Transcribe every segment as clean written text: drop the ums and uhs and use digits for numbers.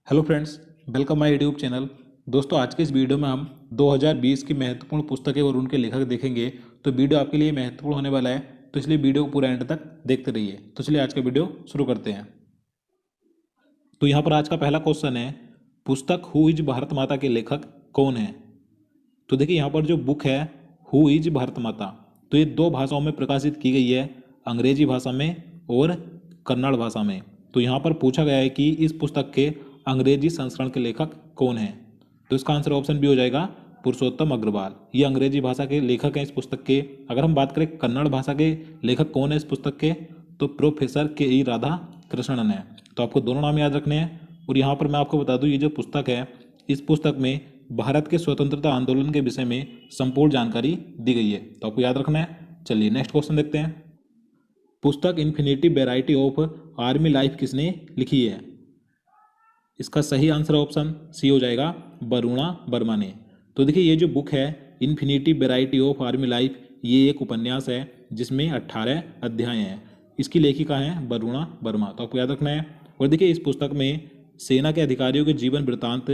Hello friends, welcome my YouTube channel. दोस्तों, आज के इस वीडियो में हम 2020 की महत्वपूर्ण पुस्तकें और उनके लेखक देखेंगे। तो वीडियो आपके लिए महत्वपूर्ण होने वाला है, तो इसलिए वीडियो को पूरा एंड तक देखते रहिए। तो चलिए आज का वीडियो शुरू करते हैं। तो यहाँ पर आज का पहला क्वेश्चन है, पुस्तक हु इज भारत माता के लेखक कौन है। तो देखिए यहाँ पर जो बुक है हु इज भारत माता, तो ये दो भाषाओं में प्रकाशित की गई है, अंग्रेजी भाषा में और कन्नड़ भाषा में। तो यहाँ पर पूछा गया है कि इस पुस्तक के अंग्रेजी संस्करण के लेखक कौन हैं। तो इसका आंसर ऑप्शन बी हो जाएगा पुरुषोत्तम अग्रवाल। ये अंग्रेजी भाषा के लेखक हैं इस पुस्तक के। अगर हम बात करें कन्नड़ भाषा के लेखक कौन है इस पुस्तक के, तो प्रोफेसर के ई राधा कृष्णन है। तो आपको दोनों नाम याद रखने हैं। और यहाँ पर मैं आपको बता दूँ, ये जो पुस्तक है, इस पुस्तक में भारत के स्वतंत्रता आंदोलन के विषय में संपूर्ण जानकारी दी गई है। तो आपको याद रखना है। चलिए नेक्स्ट क्वेश्चन देखते हैं। पुस्तक infinity variety of army life किसने लिखी है। इसका सही आंसर ऑप्शन सी हो जाएगा वरुणा वर्मा ने। तो देखिए ये जो बुक है infinity variety of army life, ये एक उपन्यास है जिसमें 18 अध्याय हैं। इसकी लेखिका हैं वरुणा वर्मा। तो आपको याद रखना है। और देखिए इस पुस्तक में सेना के अधिकारियों के जीवन वृत्तांत,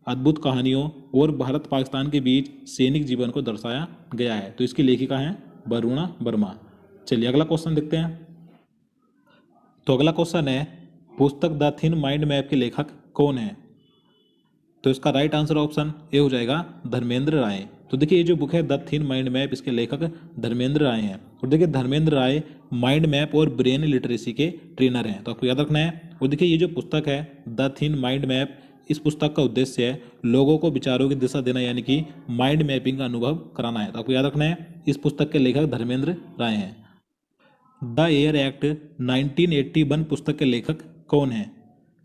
अद्भुत कहानियों और भारत पाकिस्तान के बीच सैनिक जीवन को दर्शाया गया है। तो इसकी लेखिका हैं वरुणा वर्मा। चलिए अगला क्वेश्चन देखते हैं। तो अगला क्वेश्चन है, पुस्तक द थिन माइंड मैप के लेखक कौन है। तो इसका राइट आंसर ऑप्शन ए हो जाएगा धर्मेंद्र राय। तो देखिए ये जो बुक है द थिन माइंड मैप, इसके लेखक धर्मेंद्र राय हैं। और देखिए धर्मेंद्र राय माइंड मैप और ब्रेन लिटरेसी के ट्रेनर हैं। तो आपको याद रखना है। और देखिए ये जो पुस्तक है द थिन माइंड मैप, इस पुस्तक का उद्देश्य है लोगों को विचारों की दिशा देना, यानी कि माइंड मैपिंग का अनुभव कराना है। तो आपको याद रखना है। इस पुस्तक के लेखक धर्मेंद्र राय हैं। द एयर एक्ट 1981 पुस्तक के लेखक कौन है।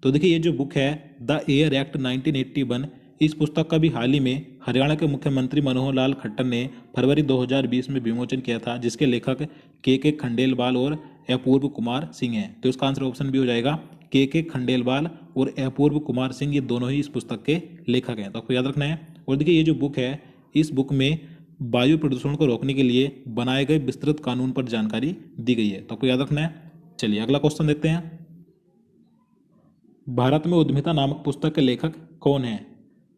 तो देखिए ये जो बुक है द एयर एक्ट 1981, इस पुस्तक का भी हाल ही में हरियाणा के मुख्यमंत्री मनोहर लाल खट्टर ने फरवरी 2020 में विमोचन किया था, जिसके लेखक के खंडेलवाल और अपूर्व कुमार सिंह हैं। तो इसका आंसर ऑप्शन भी हो जाएगा के खंडेलवाल और अपूर्व कुमार सिंह, ये दोनों ही इस पुस्तक के लेखक हैं। तो आपको याद रखना है। और देखिए ये जो बुक है, इस बुक में वायु प्रदूषण को रोकने के लिए बनाए गए विस्तृत कानून पर जानकारी दी गई है। तो आपको याद रखना है। चलिए अगला क्वेश्चन देखते हैं। भारत में उद्यमिता नामक पुस्तक के लेखक कौन है।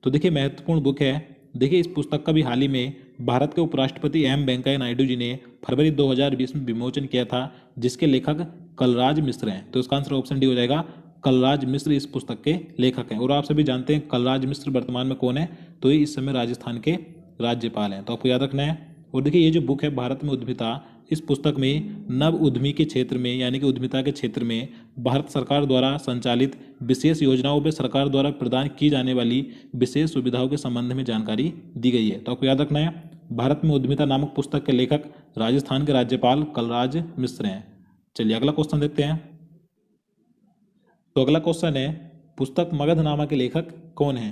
तो देखिए महत्वपूर्ण बुक है। देखिए इस पुस्तक का भी हाल ही में भारत के उपराष्ट्रपति एम वेंकैया नायडू जी ने फरवरी 2020 में विमोचन किया था, जिसके लेखक कलराज मिश्र हैं। तो इसका आंसर ऑप्शन डी हो जाएगा कलराज मिश्र इस पुस्तक के लेखक हैं। और आप सभी जानते हैं कलराज मिश्र वर्तमान में कौन है, तो ये इस समय राजस्थान के राज्यपाल हैं। तो आपको याद रखना है। और देखिए ये जो बुक है भारत में उद्यमिता, इस पुस्तक में नव उद्यमी के क्षेत्र में, यानी कि उद्यमिता के क्षेत्र में भारत सरकार द्वारा संचालित विशेष योजनाओं में सरकार द्वारा प्रदान की जाने वाली विशेष सुविधाओं के संबंध में जानकारी दी गई है। तो आपको याद रखना है। भारत में उद्यमिता नामक पुस्तक के लेखक राजस्थान के राज्यपाल कलराज मिश्र हैं। चलिए अगला क्वेश्चन देखते हैं। तो अगला क्वेश्चन है, पुस्तक मगधनामा के लेखक कौन है।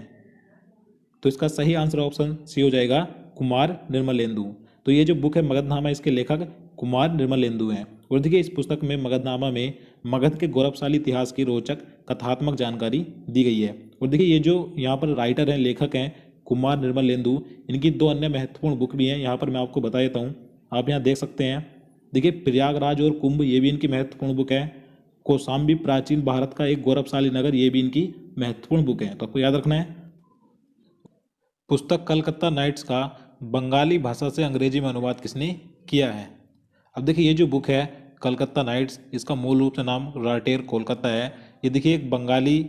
तो इसका सही आंसर ऑप्शन सी हो जाएगा कुमार निर्मलेंदु। तो ये जो बुक है मगधनामा, इसके लेखक कुमार निर्मलेंदु हैं। और देखिए इस पुस्तक में मगधनामा में मगध के गौरवशाली इतिहास की रोचक कथात्मक जानकारी दी गई है। और देखिए ये जो यहाँ पर राइटर हैं, लेखक हैं कुमार निर्मलेंदु, इनकी दो अन्य महत्वपूर्ण बुक भी हैं। यहाँ पर मैं आपको बता देता हूँ, आप यहाँ देख सकते हैं। देखिए प्रयागराज और कुंभ, ये भी इनकी महत्वपूर्ण बुक है। कौशाम्बी प्राचीन भारत का एक गौरवशाली नगर, ये भी इनकी महत्वपूर्ण बुक है। तो आपको याद रखना है। पुस्तक कलकत्ता नाइट्स का बंगाली भाषा से अंग्रेजी में अनुवाद किसने किया है। अब देखिए ये जो बुक है कलकत्ता नाइट्स, इसका मूल रूप से नाम राटेर कोलकाता है। ये देखिए एक बंगाली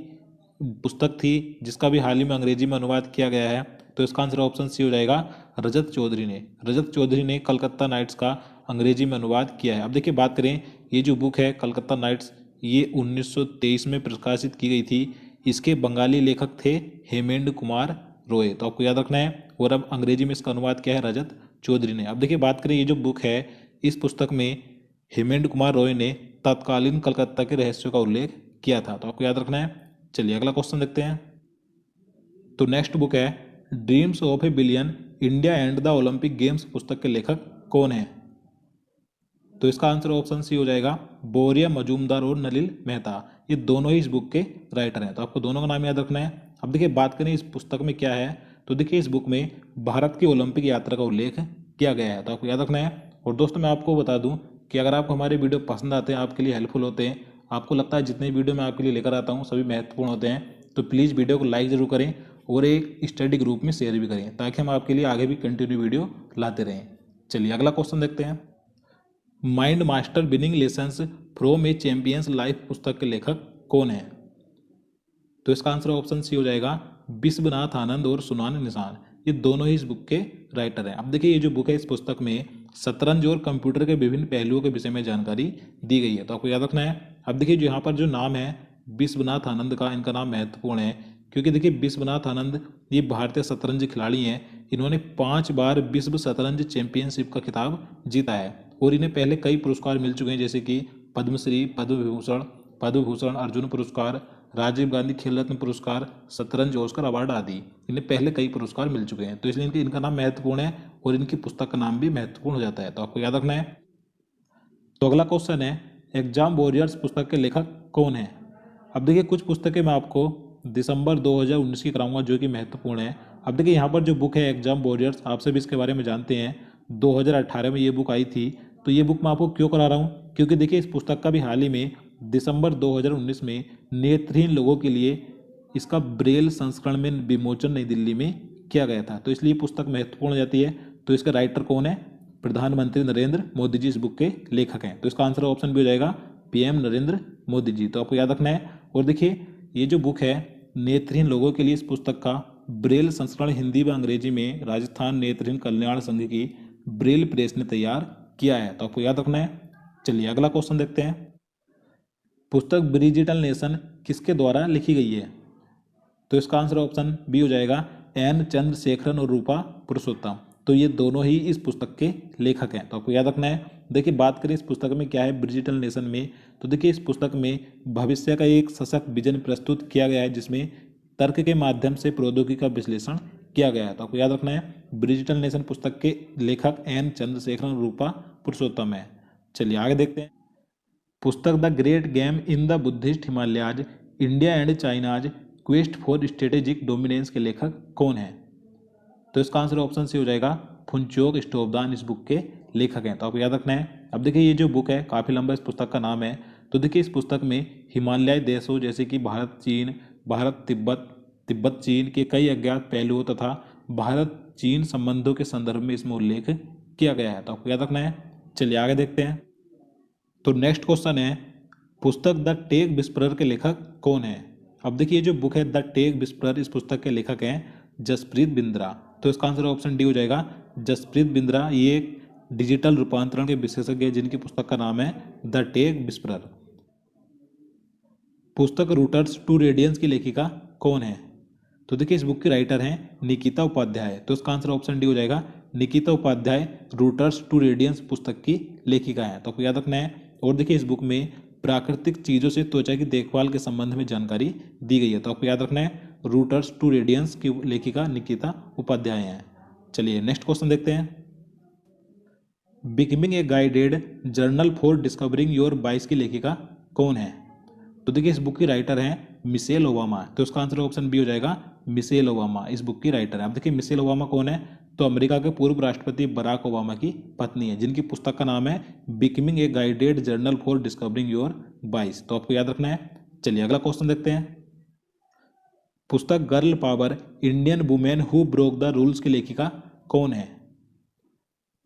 पुस्तक थी, जिसका भी हाल ही में अंग्रेजी में अनुवाद किया गया है। तो इसका आंसर ऑप्शन सी हो जाएगा रजत चौधरी ने। रजत चौधरी ने कलकत्ता नाइट्स का अंग्रेजी में अनुवाद किया है। अब देखिए बात करें, ये जो बुक है कलकत्ता नाइट्स, ये 1923 में प्रकाशित की गई थी। इसके बंगाली लेखक थे हेमेंद्र कुमार रॉय। तो आपको याद रखना है। और अब अंग्रेजी में इसका अनुवाद किया है रजत चौधरी ने। अब देखिए बात करें, ये जो बुक है, इस पुस्तक में हेमेंद्र कुमार रॉय ने तत्कालीन कलकत्ता के रहस्यों का उल्लेख किया था। तो आपको याद रखना है। चलिए अगला क्वेश्चन देखते हैं। तो नेक्स्ट बुक है dreams of A billion India and the Olympic games पुस्तक के लेखक कौन है। तो इसका आंसर ऑप्शन सी हो जाएगा बोरिया मजूमदार और नलिल मेहता। ये दोनों ही इस बुक के राइटर हैं। तो आपको दोनों का नाम याद रखना है। अब देखिए बात करें इस पुस्तक में क्या है, तो देखिए इस बुक में भारत की ओलंपिक यात्रा का उल्लेख किया गया है। तो आपको याद रखना है। और दोस्तों मैं आपको बता दूं कि अगर आपको हमारे वीडियो पसंद आते हैं, आपके लिए हेल्पफुल होते हैं, आपको लगता है जितने वीडियो मैं आपके लिए लेकर आता हूं सभी महत्वपूर्ण होते हैं, तो प्लीज़ वीडियो को लाइक ज़रूर करें और एक स्टडी ग्रुप में शेयर भी करें ताकि हम आपके लिए आगे भी कंटिन्यू वीडियो लाते रहें। चलिए अगला क्वेश्चन देखते हैं। Mind master winning lessons from A champions life पुस्तक के लेखक कौन है? तो इसका आंसर ऑप्शन सी हो जाएगा विश्वनाथ आनंद और सुनान निशान। ये दोनों ही इस बुक के राइटर हैं। अब देखिए ये जो बुक है इस पुस्तक में शतरंज और कंप्यूटर के विभिन्न पहलुओं के विषय में जानकारी दी गई है, तो आपको याद रखना है। अब देखिए जो यहाँ पर जो नाम है विश्वनाथ आनंद का, इनका नाम महत्वपूर्ण है क्योंकि देखिए विश्वनाथ आनंद ये भारतीय शतरंज खिलाड़ी हैं। इन्होंने 5 बार विश्व शतरंज चैंपियनशिप का खिताब जीता है और इन्हें पहले कई पुरस्कार मिल चुके हैं जैसे कि पद्मश्री, पद्म भूषण, अर्जुन पुरस्कार, राजीव गांधी खेल रत्न पुरस्कार, शतरंज ऑस्कर अवार्ड आदि। इन्हें पहले कई पुरस्कार मिल चुके हैं, तो इसलिए इनका नाम महत्वपूर्ण है और इनकी पुस्तक का नाम भी महत्वपूर्ण हो जाता है, तो आपको याद रखना है। तो अगला क्वेश्चन है एग्जाम वॉरियर्स पुस्तक के लेखक कौन है? अब देखिए कुछ पुस्तकें मैं आपको दिसंबर 2019 की कराऊंगा जो कि महत्वपूर्ण है। अब देखिए यहाँ पर जो बुक है एग्जाम वॉरियर्स, आप सभी इसके बारे में जानते हैं 2018 में ये बुक आई थी। तो ये बुक मैं आपको क्यों करा रहा हूँ, क्योंकि देखिए इस पुस्तक का भी हाल ही में दिसंबर 2019 में नेत्रहीन लोगों के लिए इसका ब्रेल संस्करण में विमोचन नई दिल्ली में किया गया था, तो इसलिए पुस्तक महत्वपूर्ण हो जाती है। तो इसका राइटर कौन है? प्रधानमंत्री नरेंद्र मोदी जी इस बुक के लेखक हैं, तो इसका आंसर ऑप्शन भी हो जाएगा पीएम नरेंद्र मोदी जी, तो आपको याद रखना है। और देखिए ये जो बुक है नेत्रहीन लोगों के लिए, इस पुस्तक का ब्रेल संस्करण हिंदी व अंग्रेजी में राजस्थान नेत्रहीन कल्याण संघ की ब्रेल प्रेस ने तैयार किया है, तो आपको याद रखना है। चलिए अगला क्वेश्चन देखते हैं। पुस्तक ब्रिजिटल नेशन किसके द्वारा लिखी गई है? तो इसका आंसर ऑप्शन बी हो जाएगा एन चंद्रशेखरन और रूपा पुरुषोत्तम, तो ये दोनों ही इस पुस्तक के लेखक हैं, तो आपको याद रखना है। देखिए बात करें इस पुस्तक में क्या है ब्रिजिटल नेशन में, तो देखिए इस पुस्तक में भविष्य का एक सशक्त विजन प्रस्तुत किया गया है जिसमें तर्क के माध्यम से प्रौद्योगिकी का विश्लेषण किया गया है, तो आपको याद रखना है ब्रिजिटल नेशन पुस्तक के लेखक एन चंद्रशेखरन और रूपा पुरुषोत्तम है। चलिए आगे देखते हैं। पुस्तक the great game in the Buddhist Himalayas India and China's quest for strategic dominance के लेखक कौन है? तो इसका आंसर ऑप्शन सी हो जाएगा फुनचोक स्टोबदान इस बुक के लेखक हैं, तो आपको याद रखना है। अब देखिए ये जो बुक है काफ़ी लंबा इस पुस्तक का नाम है, तो देखिए इस पुस्तक में हिमालयी देशों जैसे कि भारत तिब्बत चीन के कई अज्ञात पहलुओं तथा भारत चीन संबंधों के संदर्भ में इसमें उल्लेख किया गया है, तो आपको याद रखना है। चलिए आगे देखते हैं। तो नेक्स्ट क्वेश्चन है पुस्तक द टेक विस्परर के लेखक कौन है? अब देखिए जो बुक है द टेक विस्परर, इस पुस्तक के लेखक हैं जसप्रीत बिंद्रा, तो इसका आंसर ऑप्शन डी हो जाएगा जसप्रीत बिंद्रा। ये एक डिजिटल रूपांतरण के विशेषज्ञ हैं जिनकी पुस्तक का नाम है द टेक विस्परर। पुस्तक रूटर्स टू रेडियंस की लेखिका कौन है? तो देखिए इस बुक की राइटर हैं निकिता उपाध्याय, तो इसका आंसर ऑप्शन डी हो जाएगा Nikita Upadhyay roots to radiance पुस्तक की लेखिका है, तो आपको याद रखना है। और देखिए इस बुक में प्राकृतिक चीज़ों से त्वचा की देखभाल के संबंध में जानकारी दी गई है, तो आपको याद रखना है रूटर्स टू रेडियंस की लेखिका निकिता उपाध्याय हैं। चलिए नेक्स्ट क्वेश्चन देखते हैं। Becoming a guided journal for discovering your बाइस की लेखिका कौन है? तो देखिए इस बुक की राइटर हैं मिशेल ओबामा, तो इसका आंसर ऑप्शन बी हो जाएगा मिशेल ओबामा इस बुक की राइटर है। अब देखिए मिशेल ओबामा कौन है? तो अमेरिका के पूर्व राष्ट्रपति बराक ओबामा की पत्नी है जिनकी पुस्तक का नाम है becoming a guided journal for discovering your बाइस, तो आपको याद रखना है। चलिए अगला क्वेश्चन देखते हैं। पुस्तक girl power Indian women who broke the rules की लेखिका कौन है?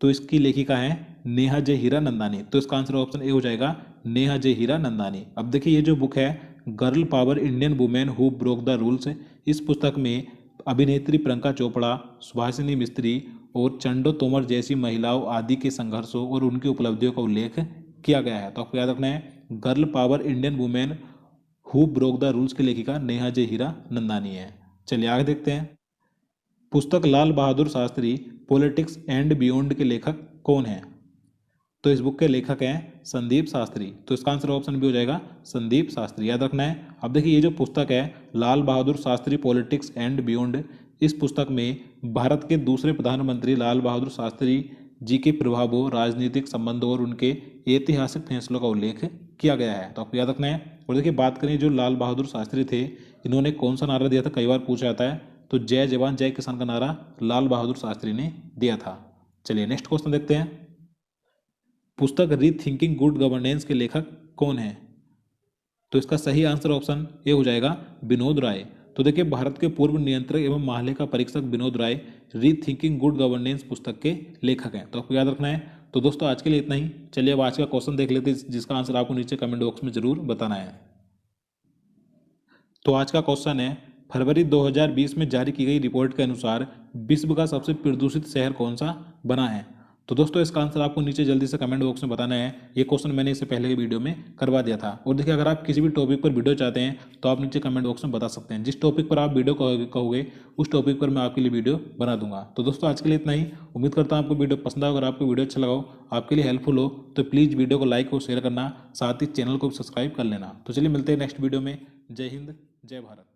तो इसकी लेखिका है नेहा जय हीरा नंदानी, तो इसका आंसर ऑप्शन ए हो जाएगा नेहा जय हीरा नंदानी। अब देखिए ये जो बुक है girl power Indian women who broke the rules, इस पुस्तक में अभिनेत्री प्रियंका चोपड़ा, सुभाषिनी मिस्त्री और चंडो तोमर जैसी महिलाओं आदि के संघर्षों और उनकी उपलब्धियों का उल्लेख किया गया है, तो आपको याद रखना है girl power Indian women who broke the rules की लेखिका नेहा जय हीरा नंदानी है। चलिए आगे देखते हैं। पुस्तक Lal Bahadur Shastri politics and beyond के लेखक कौन है? तो इस बुक के लेखक हैं संदीप शास्त्री, तो इसका आंसर ऑप्शन भी हो जाएगा संदीप शास्त्री, याद रखना है। अब देखिए ये जो पुस्तक है Lal Bahadur Shastri politics and beyond, इस पुस्तक में भारत के दूसरे प्रधानमंत्री लाल बहादुर शास्त्री जी के प्रभावों, राजनीतिक संबंधों और उनके ऐतिहासिक फैसलों का उल्लेख किया गया है, तो आपको याद रखना है। और देखिए बात करें जो लाल बहादुर शास्त्री थे, इन्होंने कौन सा नारा दिया था, कई बार पूछा जाता है, तो जय जवान जय किसान का नारा लाल बहादुर शास्त्री ने दिया था। चलिए नेक्स्ट क्वेश्चन देखते हैं। पुस्तक रीथिंकिंग गुड गवर्नेंस के लेखक कौन है? तो इसका सही आंसर ऑप्शन ए हो जाएगा विनोद राय। तो देखिए भारत के पूर्व नियंत्रक एवं महालेखा परीक्षक विनोद राय री थिंकिंग गुड गवर्नेंस पुस्तक के लेखक हैं। तो आपको याद रखना है। तो दोस्तों आज के लिए इतना ही। चलिए अब आज का क्वेश्चन देख लेते हैं, जिसका आंसर आपको नीचे कमेंट बॉक्स में जरूर बताना है। तो आज का क्वेश्चन है, फरवरी 2020 में जारी की गई रिपोर्ट के अनुसार विश्व का सबसे प्रदूषित शहर कौन सा बना है। तो दोस्तों इसका आंसर आपको नीचे जल्दी से कमेंट बॉक्स में बताना है। ये क्वेश्चन मैंने इससे पहले के वीडियो में करवा दिया था। और देखिए अगर आप किसी भी टॉपिक पर वीडियो चाहते हैं तो आप नीचे कमेंट बॉक्स में बता सकते हैं। जिस टॉपिक पर आप वीडियो कहोगे उस टॉपिक पर मैं आपके लिए वीडियो बना दूंगा। तो दोस्तों आज के लिए इतना ही। उम्मीद करता हूँ आपको वीडियो पसंद आए। अगर आपको वीडियो अच्छा लगा हो, आपके लिए हेल्पफुल हो, तो प्लीज़ वीडियो को लाइक और शेयर करना, साथ ही चैनल को सब्सक्राइब कर लेना। तो चलिए मिलते हैं नेक्स्ट वीडियो में। जय हिंद, जय भारत।